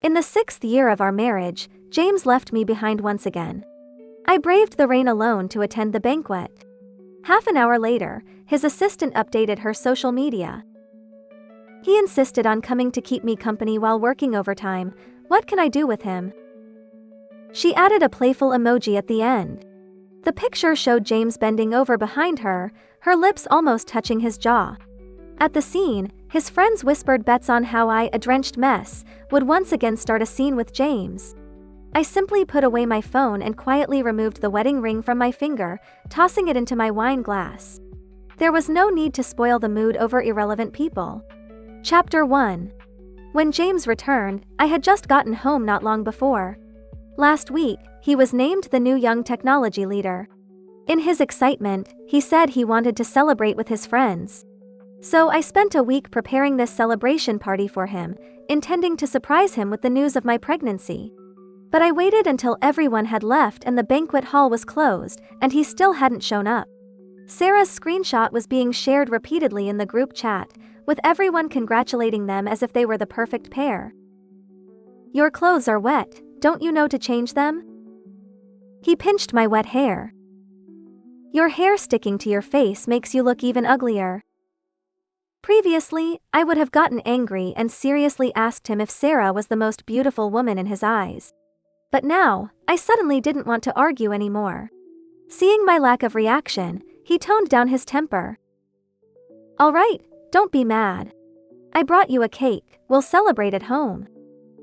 In the 6th year of our marriage, James left me behind once again. I braved the rain alone to attend the banquet. Half an hour later, his assistant updated her social media. He insisted on coming to keep me company while working overtime. What can I do with him? She added a playful emoji at the end. The picture showed James bending over behind her, her lips almost touching his jaw. At the scene, his friends whispered bets on how I, a drenched mess, would once again start a scene with James. I simply put away my phone and quietly removed the wedding ring from my finger, tossing it into my wine glass. There was no need to spoil the mood over irrelevant people. Chapter 1. When James returned, I had just gotten home not long before. Last week, he was named the new young technology leader. In his excitement, he said he wanted to celebrate with his friends. So I spent a week preparing this celebration party for him, intending to surprise him with the news of my pregnancy. But I waited until everyone had left and the banquet hall was closed, and he still hadn't shown up. Sarah's screenshot was being shared repeatedly in the group chat, with everyone congratulating them as if they were the perfect pair. "Your clothes are wet, don't you know to change them?" He pinched my wet hair. "Your hair sticking to your face makes you look even uglier." Previously, I would have gotten angry and seriously asked him if Sarah was the most beautiful woman in his eyes. But now, I suddenly didn't want to argue anymore. Seeing my lack of reaction, he toned down his temper. "All right, don't be mad. I brought you a cake, we'll celebrate at home.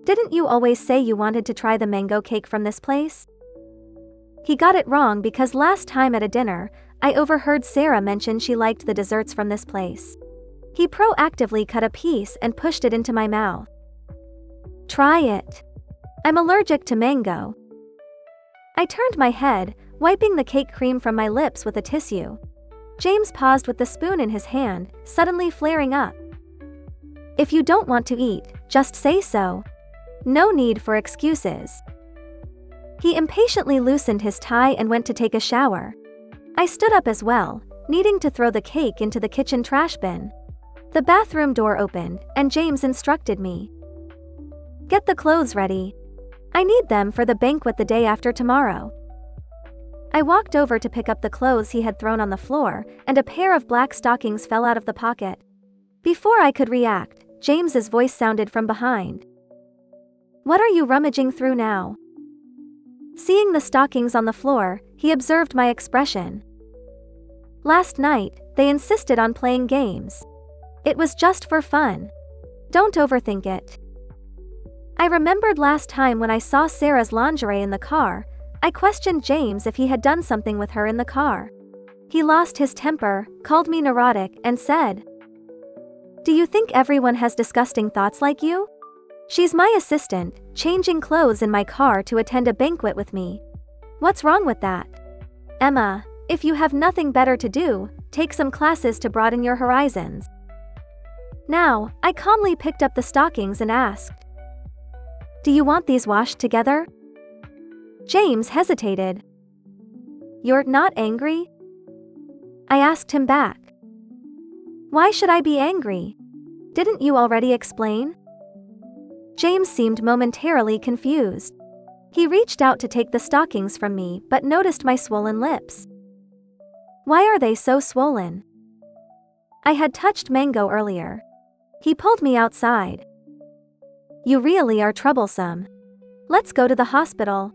Didn't you always say you wanted to try the mango cake from this place?" He got it wrong because last time at a dinner, I overheard Sarah mention she liked the desserts from this place. He proactively cut a piece and pushed it into my mouth. "Try it. I'm allergic to mango." I turned my head, wiping the cake cream from my lips with a tissue. James paused with the spoon in his hand, suddenly flaring up. "If you don't want to eat, just say so. No need for excuses." He impatiently loosened his tie and went to take a shower. I stood up as well, needing to throw the cake into the kitchen trash bin. The bathroom door opened, and James instructed me. "Get the clothes ready. I need them for the banquet the day after tomorrow." I walked over to pick up the clothes he had thrown on the floor, and a pair of black stockings fell out of the pocket. Before I could react, James's voice sounded from behind. "What are you rummaging through now?" Seeing the stockings on the floor, he observed my expression. "Last night, they insisted on playing games. It was just for fun. Don't overthink it." I remembered last time when I saw Sarah's lingerie in the car, I questioned James if he had done something with her in the car. He lost his temper, called me neurotic, and said, "Do you think everyone has disgusting thoughts like you? She's my assistant, changing clothes in my car to attend a banquet with me. What's wrong with that? Emma, if you have nothing better to do, take some classes to broaden your horizons." Now, I calmly picked up the stockings and asked, "Do you want these washed together?" James hesitated. "You're not angry?" I asked him back. "Why should I be angry? Didn't you already explain?" James seemed momentarily confused. He reached out to take the stockings from me but noticed my swollen lips. "Why are they so swollen?" I had touched mango earlier. He pulled me outside. "You really are troublesome. Let's go to the hospital."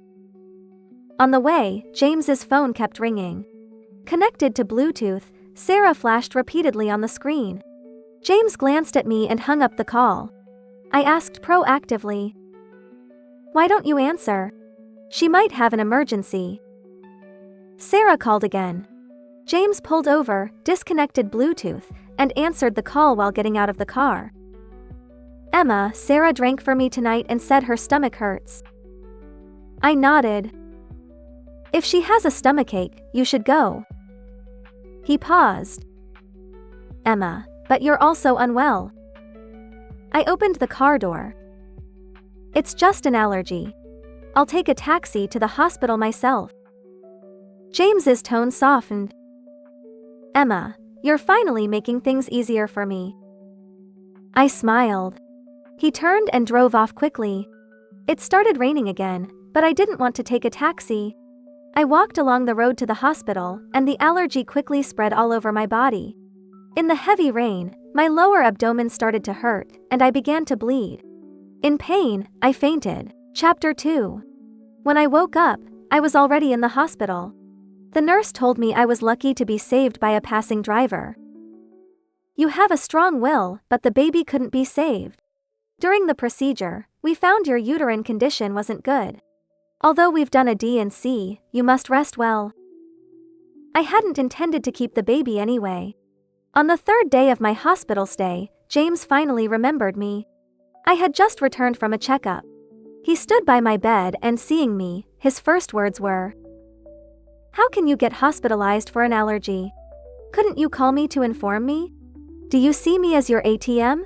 On the way, James's phone kept ringing. Connected to Bluetooth, Sarah flashed repeatedly on the screen. James glanced at me and hung up the call. I asked proactively, "Why don't you answer? She might have an emergency." Sarah called again. James pulled over, disconnected Bluetooth, and answered the call while getting out of the car. "Emma, Sarah drank for me tonight and said her stomach hurts." I nodded. "If she has a stomachache, you should go." He paused. "Emma, but you're also unwell." I opened the car door. "It's just an allergy. I'll take a taxi to the hospital myself." James's tone softened. "Emma, you're finally making things easier for me." I smiled. He turned and drove off quickly. It started raining again, but I didn't want to take a taxi. I walked along the road to the hospital, and the allergy quickly spread all over my body. In the heavy rain, my lower abdomen started to hurt, and I began to bleed. In pain, I fainted. Chapter 2. When I woke up, I was already in the hospital. The nurse told me I was lucky to be saved by a passing driver. You have a strong will, but the baby couldn't be saved. During the procedure, we found your uterine condition wasn't good. Although we've done a D&C, you must rest well. I hadn't intended to keep the baby anyway. On the third day of my hospital stay, James finally remembered me. I had just returned from a checkup. He stood by my bed and seeing me, his first words were, "How can you get hospitalized for an allergy? Couldn't you call me to inform me? Do you see me as your ATM?"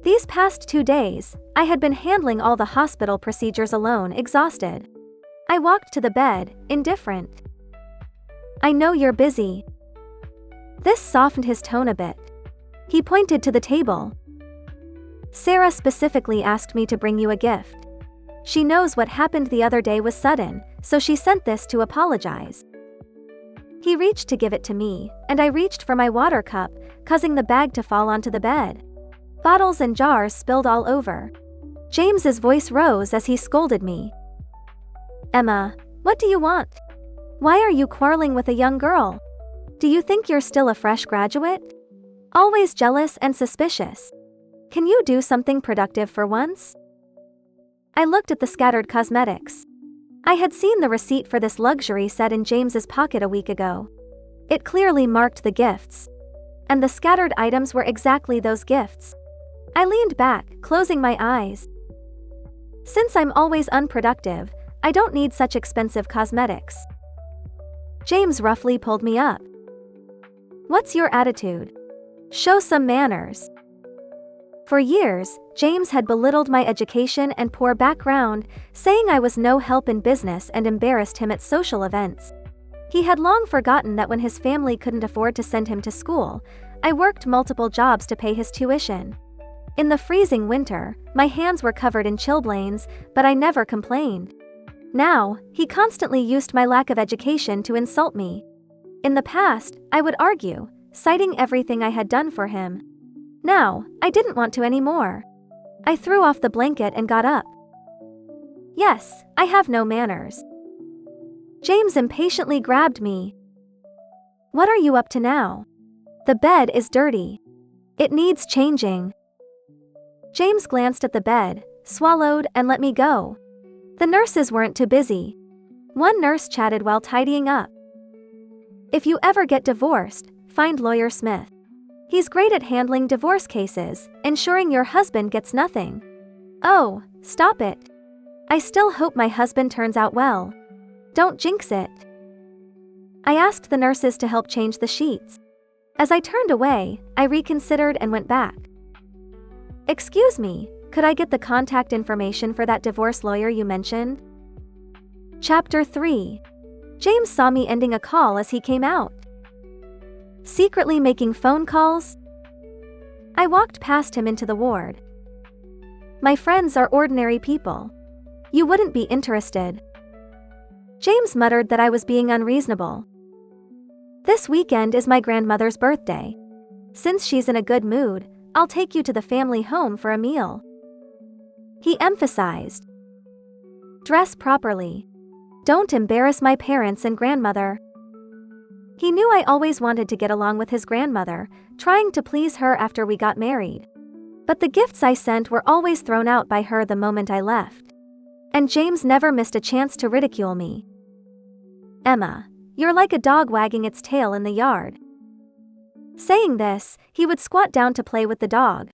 These past 2 days, I had been handling all the hospital procedures alone, exhausted. I walked to the bed, indifferent. "I know you're busy." This softened his tone a bit. He pointed to the table. "Sarah specifically asked me to bring you a gift. She knows what happened the other day was sudden, so she sent this to apologize." He reached to give it to me, and I reached for my water cup, causing the bag to fall onto the bed. Bottles and jars spilled all over. James's voice rose as he scolded me. "Emma, what do you want? Why are you quarreling with a young girl? Do you think you're still a fresh graduate? Always jealous and suspicious. Can you do something productive for once?" I looked at the scattered cosmetics. I had seen the receipt for this luxury set in James's pocket a week ago. It clearly marked the gifts. And the scattered items were exactly those gifts. I leaned back, closing my eyes. Since I'm always unproductive, I don't need such expensive cosmetics. James roughly pulled me up. "What's your attitude? Show some manners." For years, James had belittled my education and poor background, saying I was no help in business and embarrassed him at social events. He had long forgotten that when his family couldn't afford to send him to school, I worked multiple jobs to pay his tuition. In the freezing winter, my hands were covered in chilblains, but I never complained. Now, he constantly used my lack of education to insult me. In the past, I would argue, citing everything I had done for him. Now, I didn't want to anymore. I threw off the blanket and got up. "Yes, I have no manners." James impatiently grabbed me. "What are you up to now? The bed is dirty. It needs changing." James glanced at the bed, swallowed, and let me go. The nurses weren't too busy. One nurse chatted while tidying up. "If you ever get divorced, find Lawyer Smith. He's great at handling divorce cases, ensuring your husband gets nothing." "Oh, stop it. I still hope my husband turns out well. Don't jinx it." I asked the nurses to help change the sheets. As I turned away, I reconsidered and went back. "Excuse me, could I get the contact information for that divorce lawyer you mentioned?" Chapter 3. James saw me ending a call as he came out. Secretly making phone calls? I walked past him into the ward. "My friends are ordinary people. You wouldn't be interested." James muttered that I was being unreasonable. "This weekend is my grandmother's birthday. Since she's in a good mood, I'll take you to the family home for a meal." He emphasized, "Dress properly. Don't embarrass my parents and grandmother." He knew I always wanted to get along with his grandmother, trying to please her after we got married. But the gifts I sent were always thrown out by her the moment I left. And James never missed a chance to ridicule me. "Emma, you're like a dog wagging its tail in the yard." Saying this, he would squat down to play with the dog.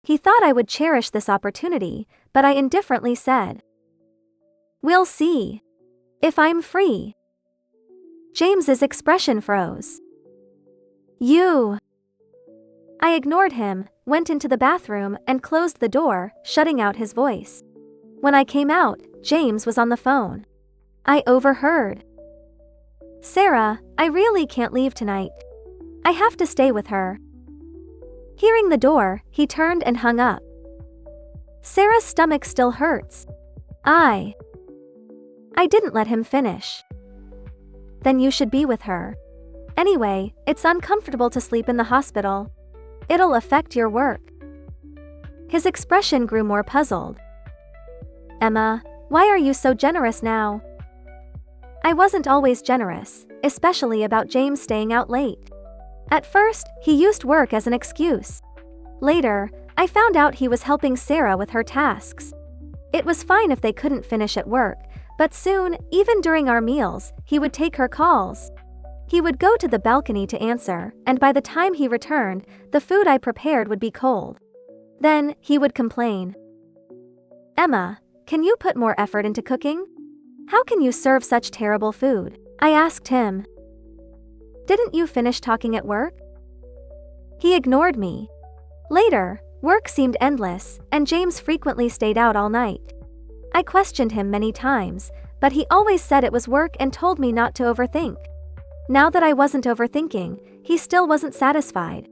He thought I would cherish this opportunity, but I indifferently said, "We'll see. If I'm free." James's expression froze. "You." I ignored him, went into the bathroom, and closed the door, shutting out his voice. When I came out, James was on the phone. I overheard. "Sarah, I really can't leave tonight. I have to stay with her." Hearing the door, he turned and hung up. "Sarah's stomach still hurts. I didn't let him finish. Then you should be with her. Anyway, it's uncomfortable to sleep in the hospital. It'll affect your work. His expression grew more puzzled. Emma, why are you so generous now? I wasn't always generous, especially about James staying out late. At first, he used work as an excuse. Later, I found out he was helping Sarah with her tasks. It was fine if they couldn't finish at work, but soon, even during our meals, he would take her calls. He would go to the balcony to answer, and by the time he returned, the food I prepared would be cold. Then, he would complain. Emma, can you put more effort into cooking? How can you serve such terrible food? I asked him. Didn't you finish talking at work? He ignored me. Later, work seemed endless, and James frequently stayed out all night. I questioned him many times, but he always said it was work and told me not to overthink. Now that I wasn't overthinking, he still wasn't satisfied.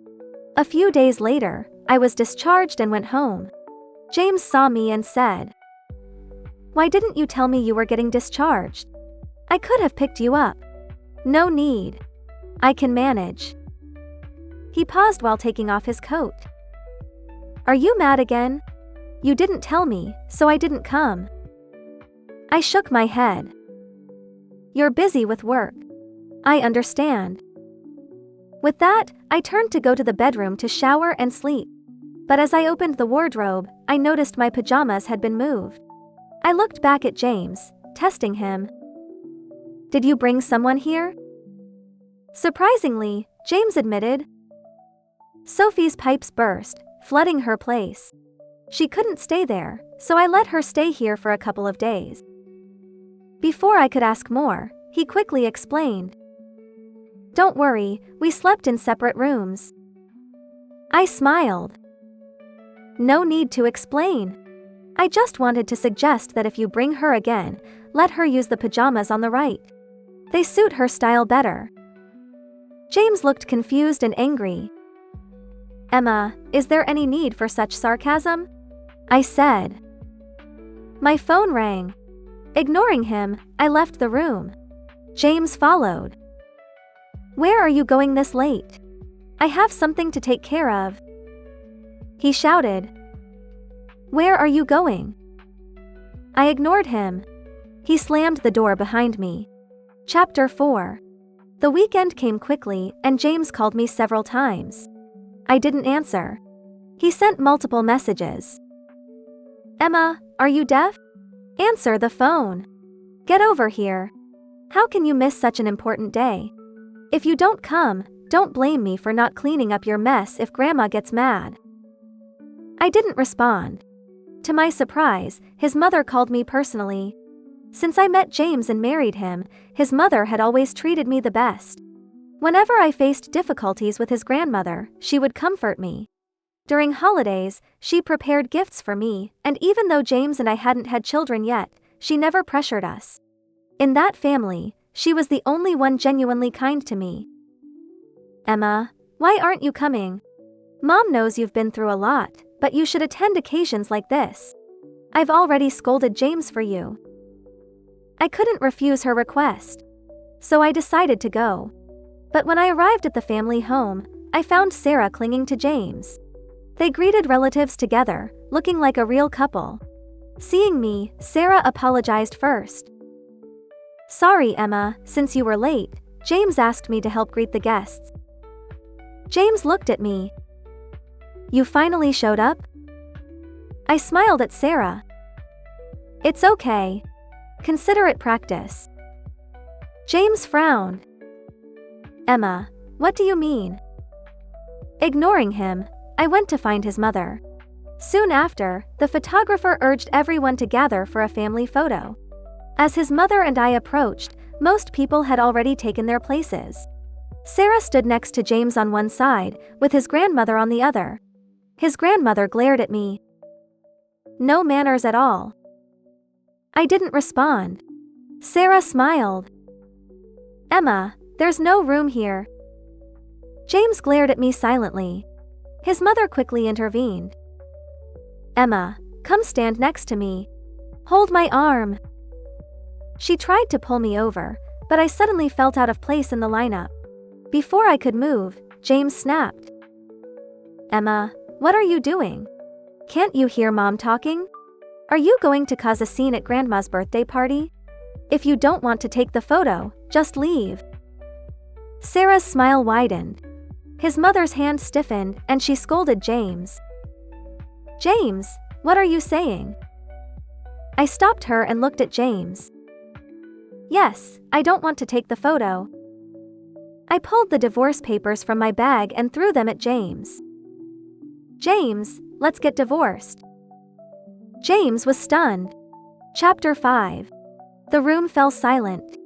A few days later, I was discharged and went home. James saw me and said, "Why didn't you tell me you were getting discharged? I could have picked you up." "No need. I can manage." He paused while taking off his coat. "Are you mad again? You didn't tell me, so I didn't come." I shook my head. "You're busy with work. I understand." With that, I turned to go to the bedroom to shower and sleep. But as I opened the wardrobe, I noticed my pajamas had been moved. I looked back at James, testing him. "Did you bring someone here?" Surprisingly, James admitted. Sophie's pipes burst, flooding her place. She couldn't stay there, so I let her stay here for a couple of days. Before I could ask more, he quickly explained. "Don't worry, we slept in separate rooms." I smiled. "No need to explain. I just wanted to suggest that if you bring her again, let her use the pajamas on the right. They suit her style better." James looked confused and angry. "Emma, is there any need for such sarcasm?" I said. My phone rang. Ignoring him, I left the room. James followed. "Where are you going this late? I have something to take care of." He shouted. "Where are you going?" I ignored him. He slammed the door behind me. Chapter 4. The weekend came quickly, and James called me several times. I didn't answer. He sent multiple messages. "Emma, are you deaf? Answer the phone. Get over here. How can you miss such an important day? If you don't come, don't blame me for not cleaning up your mess if Grandma gets mad." I didn't respond. To my surprise, his mother called me personally. Since I met James and married him, his mother had always treated me the best. Whenever I faced difficulties with his grandmother, she would comfort me. During holidays, she prepared gifts for me, and even though James and I hadn't had children yet, she never pressured us. In that family, she was the only one genuinely kind to me. "Emma, why aren't you coming? Mom knows you've been through a lot, but you should attend occasions like this. I've already scolded James for you." I couldn't refuse her request. So I decided to go. But when I arrived at the family home, I found Sarah clinging to James. They greeted relatives together, looking like a real couple. Seeing me, Sarah apologized first. "Sorry, Emma, since you were late, James asked me to help greet the guests." James looked at me. "You finally showed up?" I smiled at Sarah. "It's okay. Consider it practice." James frowned. "Emma, what do you mean?" Ignoring him, I went to find his mother. Soon after, the photographer urged everyone to gather for a family photo. As his mother and I approached, most people had already taken their places. Sarah stood next to James on one side, with his grandmother on the other. His grandmother glared at me. No manners at all. I didn't respond. Sarah smiled. "Emma, there's no room here." James glared at me silently. His mother quickly intervened. "Emma, come stand next to me. Hold my arm. She tried to pull me over, but I suddenly felt out of place in the lineup. Before I could move, James snapped. Emma, what are you doing? Can't you hear Mom talking? Are you going to cause a scene at Grandma's birthday party? If you don't want to take the photo, just leave. Sarah's smile widened. His mother's hand stiffened and she scolded James. James, what are you saying? I stopped her and looked at James. Yes, I don't want to take the photo. I pulled the divorce papers from my bag and threw them at James. James, let's get divorced. James was stunned. Chapter 5. The room fell silent.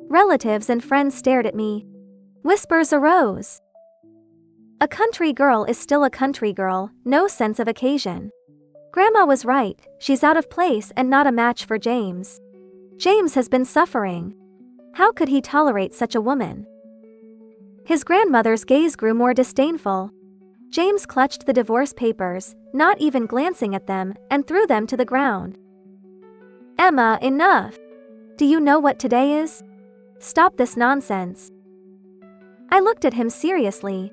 Relatives and friends stared at me. Whispers arose. A country girl is still a country girl, no sense of occasion. Grandma was right, she's out of place and not a match for James. James has been suffering. How could he tolerate such a woman? His grandmother's gaze grew more disdainful. James clutched the divorce papers, not even glancing at them, and threw them to the ground. Emma, enough! Do you know what today is? Stop this nonsense. I looked at him seriously.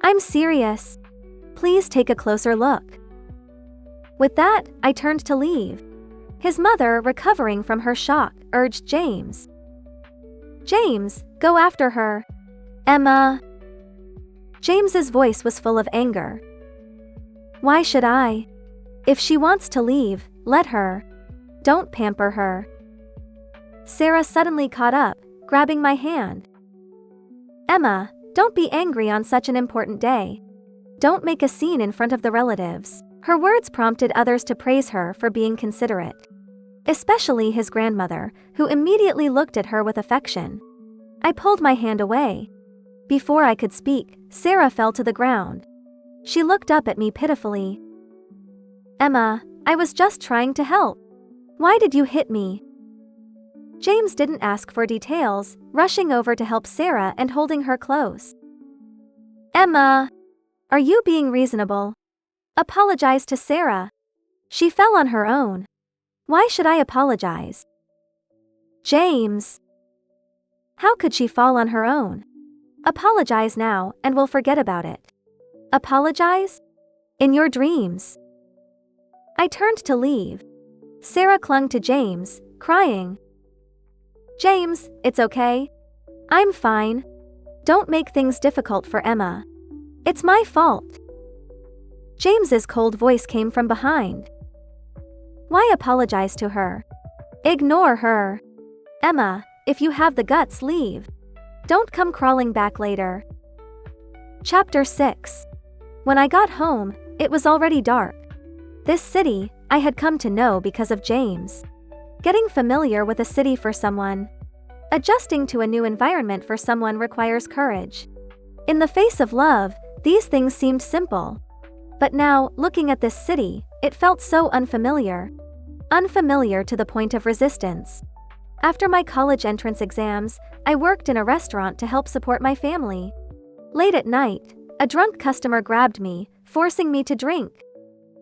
I'm serious. Please take a closer look. With that, I turned to leave. His mother, recovering from her shock, urged James. James, go after her. Emma. James's voice was full of anger. Why should I? If she wants to leave, let her. Don't pamper her. Sarah suddenly caught up, grabbing my hand. Emma, don't be angry on such an important day. Don't make a scene in front of the relatives. Her words prompted others to praise her for being considerate. Especially his grandmother, who immediately looked at her with affection. I pulled my hand away. Before I could speak, Sarah fell to the ground. She looked up at me pitifully. Emma, I was just trying to help. Why did you hit me? James didn't ask for details, rushing over to help Sarah and holding her close. Emma, are you being reasonable? Apologize to Sarah. She fell on her own. Why should I apologize? James. How could she fall on her own? Apologize now and we'll forget about it. Apologize? In your dreams. I turned to leave. Sarah clung to James, crying. James, it's okay. I'm fine. Don't make things difficult for Emma. It's my fault. James's cold voice came from behind. Why apologize to her? Ignore her. Emma, if you have the guts, leave. Don't come crawling back later. Chapter 6. When I got home, it was already dark. This city, I had come to know because of James. Getting familiar with a city for someone. Adjusting to a new environment for someone requires courage. In the face of love, these things seemed simple. But now, looking at this city, it felt so unfamiliar. Unfamiliar to the point of resistance. After my college entrance exams, I worked in a restaurant to help support my family. Late at night, a drunk customer grabbed me, forcing me to drink.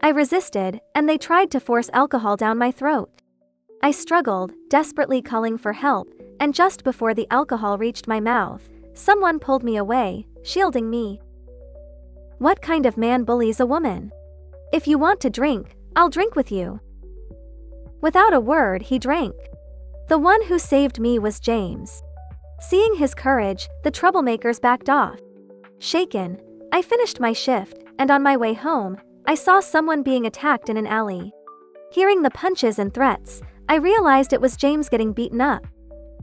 I resisted, and they tried to force alcohol down my throat. I struggled, desperately calling for help, and just before the alcohol reached my mouth, someone pulled me away, shielding me. What kind of man bullies a woman? If you want to drink, I'll drink with you. Without a word, he drank. The one who saved me was James. Seeing his courage, the troublemakers backed off. Shaken, I finished my shift, and on my way home, I saw someone being attacked in an alley. Hearing the punches and threats, I realized it was James getting beaten up.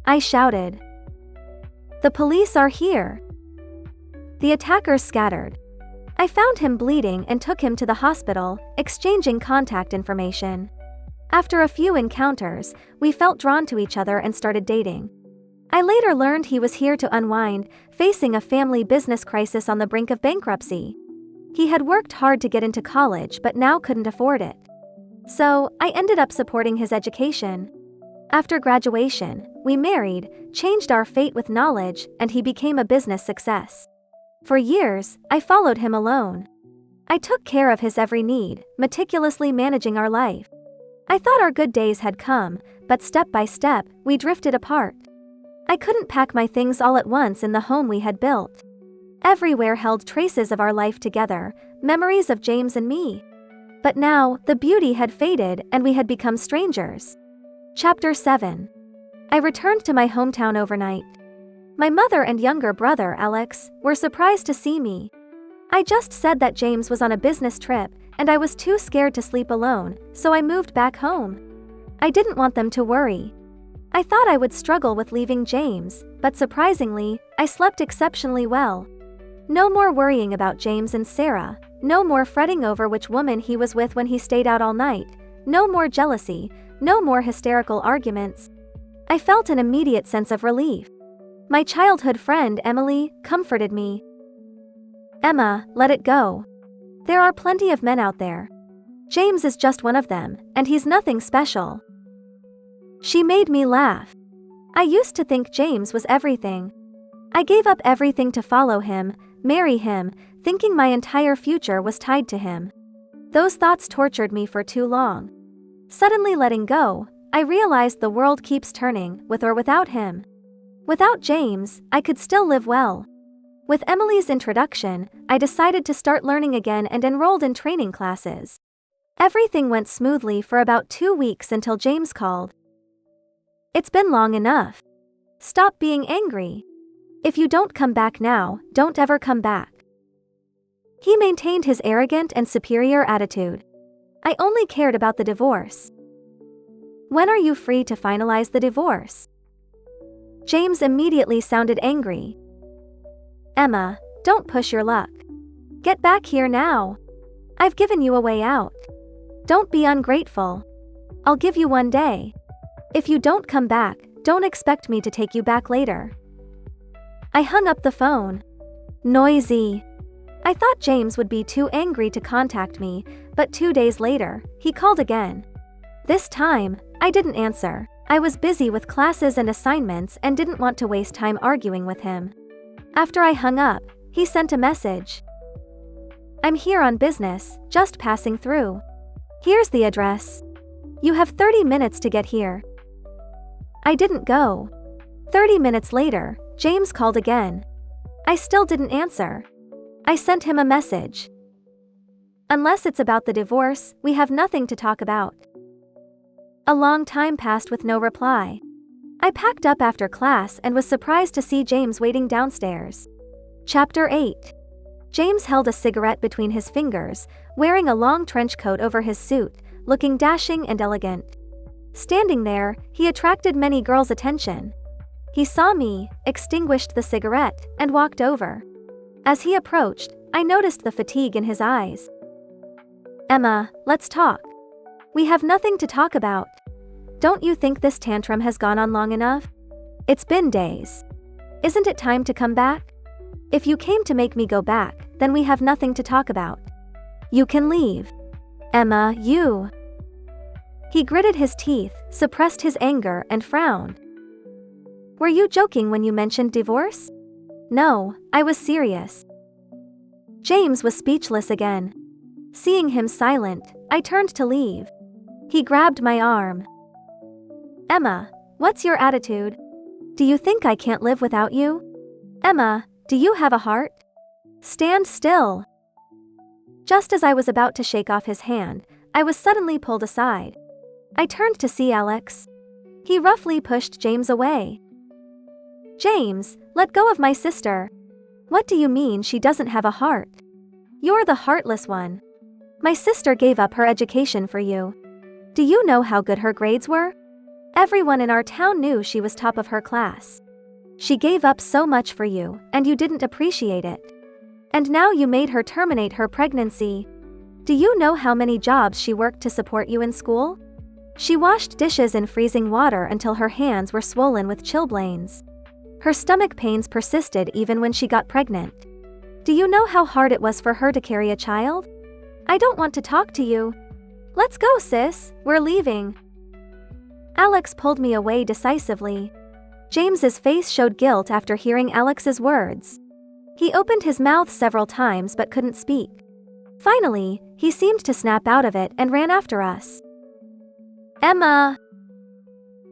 I shouted. The police are here. The attackers scattered. I found him bleeding and took him to the hospital, exchanging contact information. After a few encounters, we felt drawn to each other and started dating. I later learned he was here to unwind, facing a family business crisis on the brink of bankruptcy. He had worked hard to get into college but now couldn't afford it. So, I ended up supporting his education. After graduation, we married, changed our fate with knowledge, and he became a business success. For years, I followed him alone. I took care of his every need, meticulously managing our life. I thought our good days had come, but step by step, we drifted apart. I couldn't pack my things all at once in the home we had built. Everywhere held traces of our life together, memories of James and me. But now, the beauty had faded and we had become strangers. Chapter 7. I returned to my hometown overnight. My mother and younger brother, Alex, were surprised to see me. I just said that James was on a business trip, and I was too scared to sleep alone, so I moved back home. I didn't want them to worry. I thought I would struggle with leaving James, but surprisingly, I slept exceptionally well. No more worrying about James and Sarah, no more fretting over which woman he was with when he stayed out all night, no more jealousy, no more hysterical arguments. I felt an immediate sense of relief. My childhood friend Emily comforted me. "Emma, let it go. There are plenty of men out there. James is just one of them, and he's nothing special." She made me laugh. I used to think James was everything. I gave up everything to follow him, marry him, thinking my entire future was tied to him. Those thoughts tortured me for too long. Suddenly letting go, I realized the world keeps turning, with or without him. Without James, I could still live well. With Emily's introduction, I decided to start learning again and enrolled in training classes. Everything went smoothly for about 2 weeks until James called. "It's been long enough. Stop being angry. If you don't come back now, don't ever come back." He maintained his arrogant and superior attitude. I only cared about the divorce. "When are you free to finalize the divorce?" James immediately sounded angry. "Emma, don't push your luck. Get back here now. I've given you a way out. Don't be ungrateful. I'll give you 1 day. If you don't come back, don't expect me to take you back later." I hung up the phone. Noisy. I thought James would be too angry to contact me, but 2 days later, he called again. This time, I didn't answer. I was busy with classes and assignments and didn't want to waste time arguing with him. After I hung up, he sent a message. "I'm here on business, just passing through. Here's the address. You have 30 minutes to get here." I didn't go. 30 minutes later, James called again. I still didn't answer. I sent him a message. "Unless it's about the divorce, we have nothing to talk about." A long time passed with no reply. I packed up after class and was surprised to see James waiting downstairs. Chapter 8. James held a cigarette between his fingers, wearing a long trench coat over his suit, looking dashing and elegant. Standing there, he attracted many girls' attention. He saw me, extinguished the cigarette, and walked over. As he approached, I noticed the fatigue in his eyes. "Emma, let's talk. We have nothing to talk about. Don't you think this tantrum has gone on long enough? It's been days. Isn't it time to come back? If you came to make me go back, then we have nothing to talk about. You can leave. Emma, you..." He gritted his teeth, suppressed his anger, and frowned. "Were you joking when you mentioned divorce?" "No, I was serious." James was speechless again. Seeing him silent, I turned to leave. He grabbed my arm. "Emma, what's your attitude? Do you think I can't live without you? Emma, do you have a heart? Stand still." Just as I was about to shake off his hand, I was suddenly pulled aside. I turned to see Alex. He roughly pushed James away. "James, let go of my sister. What do you mean she doesn't have a heart? You're the heartless one. My sister gave up her education for you. Do you know how good her grades were? Everyone in our town knew she was top of her class. She gave up so much for you, and you didn't appreciate it. And now you made her terminate her pregnancy. Do you know how many jobs she worked to support you in school? She washed dishes in freezing water until her hands were swollen with chilblains. Her stomach pains persisted even when she got pregnant. Do you know how hard it was for her to carry a child? I don't want to talk to you. Let's go, sis, we're leaving." Alex pulled me away decisively. James's face showed guilt after hearing Alex's words. He opened his mouth several times but couldn't speak. Finally, he seemed to snap out of it and ran after us. Emma!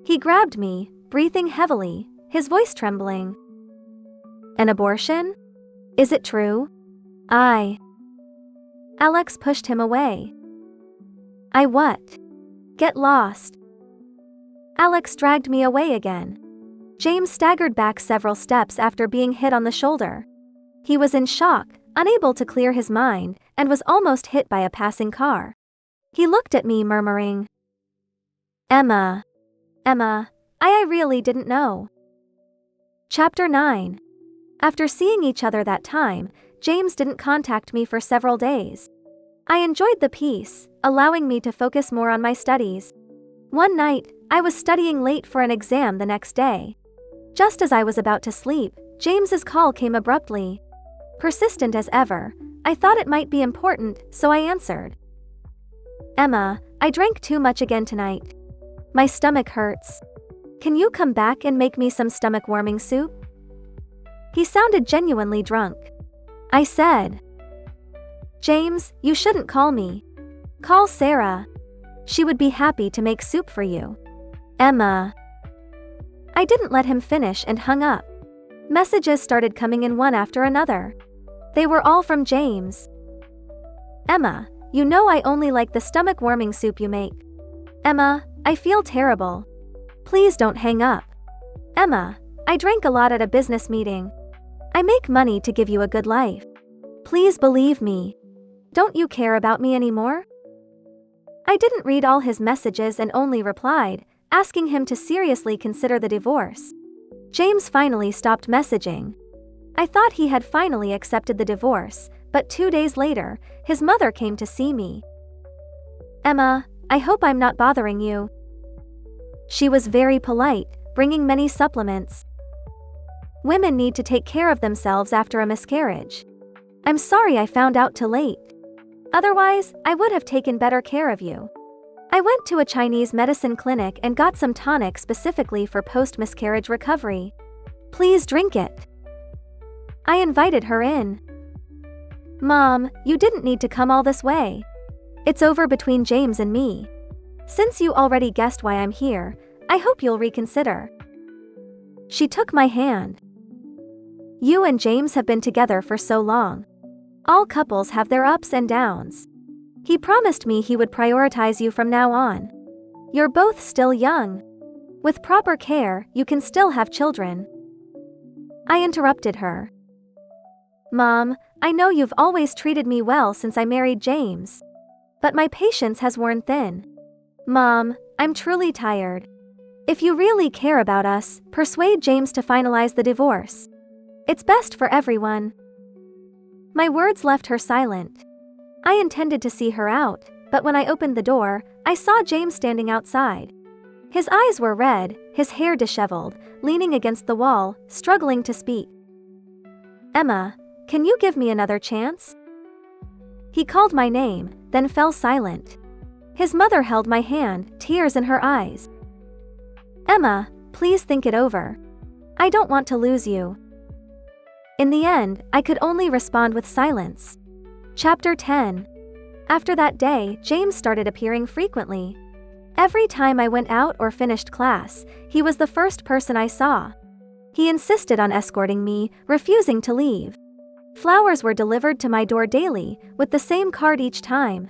He grabbed me, breathing heavily, his voice trembling. An abortion? Is it true? Alex pushed him away. I what? Get lost. Alex dragged me away again. James staggered back several steps after being hit on the shoulder. He was in shock, unable to clear his mind, and was almost hit by a passing car. He looked at me murmuring, Emma, I really didn't know. Chapter 9. After seeing each other that time, James didn't contact me for several days. I enjoyed the peace, allowing me to focus more on my studies. One night, I was studying late for an exam the next day. Just as I was about to sleep, James's call came abruptly. Persistent as ever, I thought it might be important, so I answered. Emma, I drank too much again tonight. My stomach hurts. Can you come back and make me some stomach-warming soup? He sounded genuinely drunk. I said, James, you shouldn't call me. Call Sarah. She would be happy to make soup for you. Emma. I didn't let him finish and hung up. Messages started coming in one after another. They were all from James. Emma, you know I only like the stomach-warming soup you make. Emma, I feel terrible. Please don't hang up. Emma, I drank a lot at a business meeting. I make money to give you a good life. Please believe me. Don't you care about me anymore? I didn't read all his messages and only replied, asking him to seriously consider the divorce. James finally stopped messaging. I thought he had finally accepted the divorce, but 2 days later, his mother came to see me. Emma, I hope I'm not bothering you. She was very polite, bringing many supplements. Women need to take care of themselves after a miscarriage. I'm sorry I found out too late. Otherwise, I would have taken better care of you. I went to a Chinese medicine clinic and got some tonic specifically for post-miscarriage recovery. Please drink it. I invited her in. Mom, you didn't need to come all this way. It's over between James and me. Since you already guessed why I'm here, I hope you'll reconsider. She took my hand. You and James have been together for so long. All couples have their ups and downs. He promised me he would prioritize you from now on. You're both still young. With proper care, you can still have children. I interrupted her. Mom, I know you've always treated me well since I married James. But my patience has worn thin. Mom, I'm truly tired. If you really care about us, persuade James to finalize the divorce. It's best for everyone. My words left her silent. I intended to see her out, but when I opened the door, I saw James standing outside. His eyes were red, his hair disheveled, leaning against the wall, struggling to speak. Emma, can you give me another chance? He called my name, then fell silent. His mother held my hand, tears in her eyes. Emma, please think it over. I don't want to lose you. In the end, I could only respond with silence. Chapter 10. After that day, James started appearing frequently. Every time I went out or finished class, he was the first person I saw. He insisted on escorting me, refusing to leave. Flowers were delivered to my door daily, with the same card each time.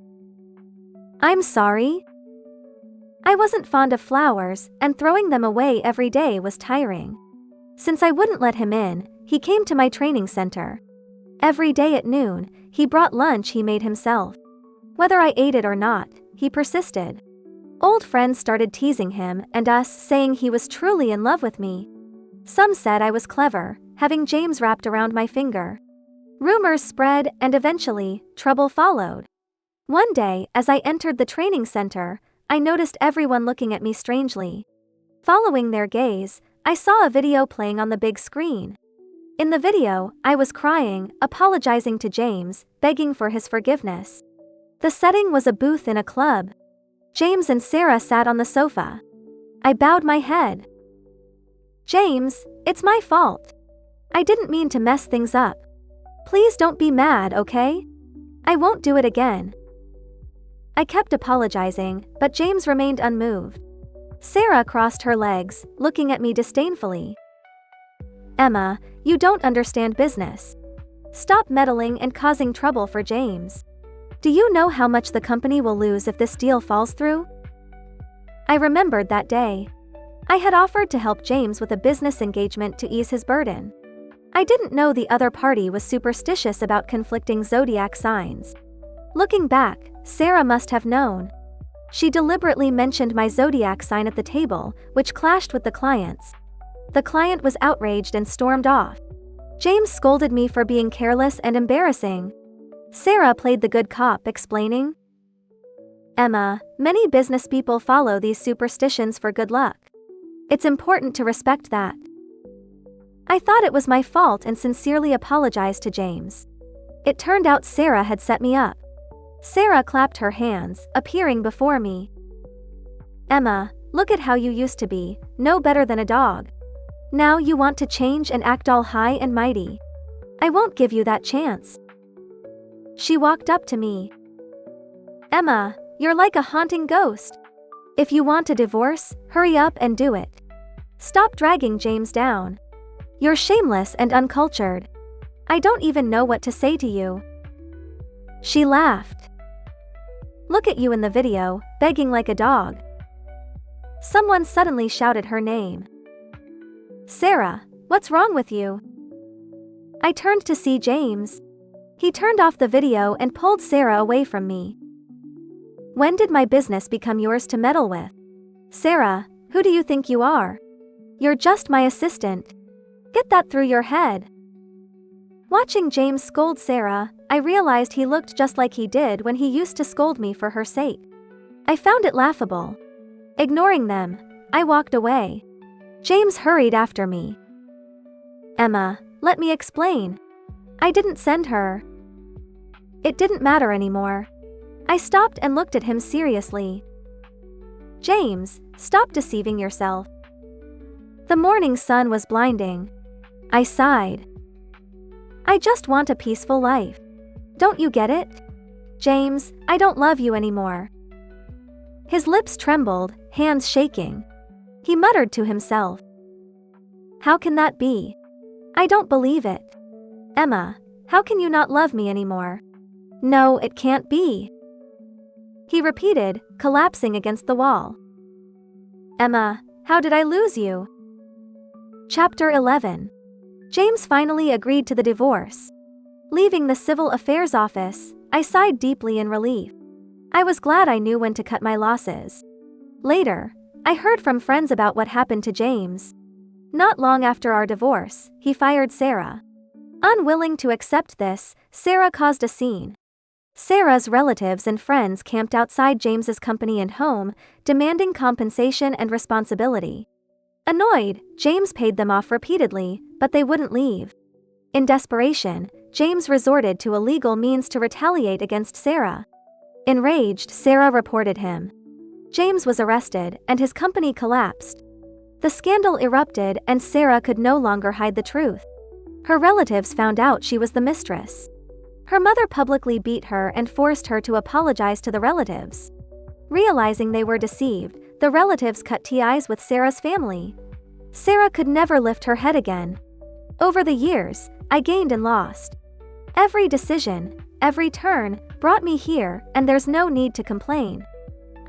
I'm sorry. I wasn't fond of flowers, and throwing them away every day was tiring. Since I wouldn't let him in, he came to my training center. Every day at noon, he brought lunch he made himself. Whether I ate it or not, he persisted. Old friends started teasing him and us, saying he was truly in love with me. Some said I was clever, having James wrapped around my finger. Rumors spread, and eventually, trouble followed. One day, as I entered the training center, I noticed everyone looking at me strangely. Following their gaze, I saw a video playing on the big screen. In the video, I was crying, apologizing to James, begging for his forgiveness. The setting was a booth in a club. James and Sarah sat on the sofa. I bowed my head. James, it's my fault. I didn't mean to mess things up. Please don't be mad, okay? I won't do it again. I kept apologizing, but James remained unmoved. Sarah crossed her legs, looking at me disdainfully. Emma, you don't understand business. Stop meddling and causing trouble for James. Do you know how much the company will lose if this deal falls through? I remembered that day. I had offered to help James with a business engagement to ease his burden. I didn't know the other party was superstitious about conflicting zodiac signs. Looking back, Sarah must have known. She deliberately mentioned my zodiac sign at the table, which clashed with the client's. The client was outraged and stormed off. James scolded me for being careless and embarrassing. Sarah played the good cop, explaining, Emma, many business people follow these superstitions for good luck. It's important to respect that. I thought it was my fault and sincerely apologized to James. It turned out Sarah had set me up. Sarah clapped her hands, appearing before me. Emma, look at how you used to be, no better than a dog. Now you want to change and act all high and mighty. I won't give you that chance. She walked up to me. Emma, you're like a haunting ghost. If you want a divorce, hurry up and do it. Stop dragging James down. You're shameless and uncultured. I don't even know what to say to you. She laughed. Look at you in the video, begging like a dog. Someone suddenly shouted her name. Sarah, what's wrong with you? I turned to see James. He turned off the video and pulled Sarah away from me. When did my business become yours to meddle with? Sarah, who do you think you are? You're just my assistant. Get that through your head. Watching James scold Sarah, I realized he looked just like he did when he used to scold me for her sake. I found it laughable. Ignoring them, I walked away. James hurried after me. Emma, let me explain. I didn't send her. It didn't matter anymore. I stopped and looked at him seriously. James, stop deceiving yourself. The morning sun was blinding. I sighed. I just want a peaceful life. Don't you get it? James, I don't love you anymore. His lips trembled, hands shaking. He muttered to himself. How can that be? I don't believe it. Emma, how can you not love me anymore? No, it can't be. He repeated, collapsing against the wall. Emma, how did I lose you? Chapter 11. James finally agreed to the divorce. Leaving the civil affairs office, I sighed deeply in relief. I was glad I knew when to cut my losses. Later, I heard from friends about what happened to James. Not long after our divorce, he fired Sarah. Unwilling to accept this, Sarah caused a scene. Sarah's relatives and friends camped outside James's company and home, demanding compensation and responsibility. Annoyed, James paid them off repeatedly, but they wouldn't leave. In desperation, James resorted to illegal means to retaliate against Sarah. Enraged, Sarah reported him. James was arrested, and his company collapsed. The scandal erupted, and Sarah could no longer hide the truth. Her relatives found out she was the mistress. Her mother publicly beat her and forced her to apologize to the relatives. Realizing they were deceived, the relatives cut ties with Sarah's family. Sarah could never lift her head again. Over the years, I gained and lost. Every decision, every turn, brought me here, and there's no need to complain.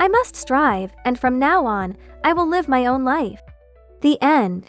I must strive, and from now on, I will live my own life. The end.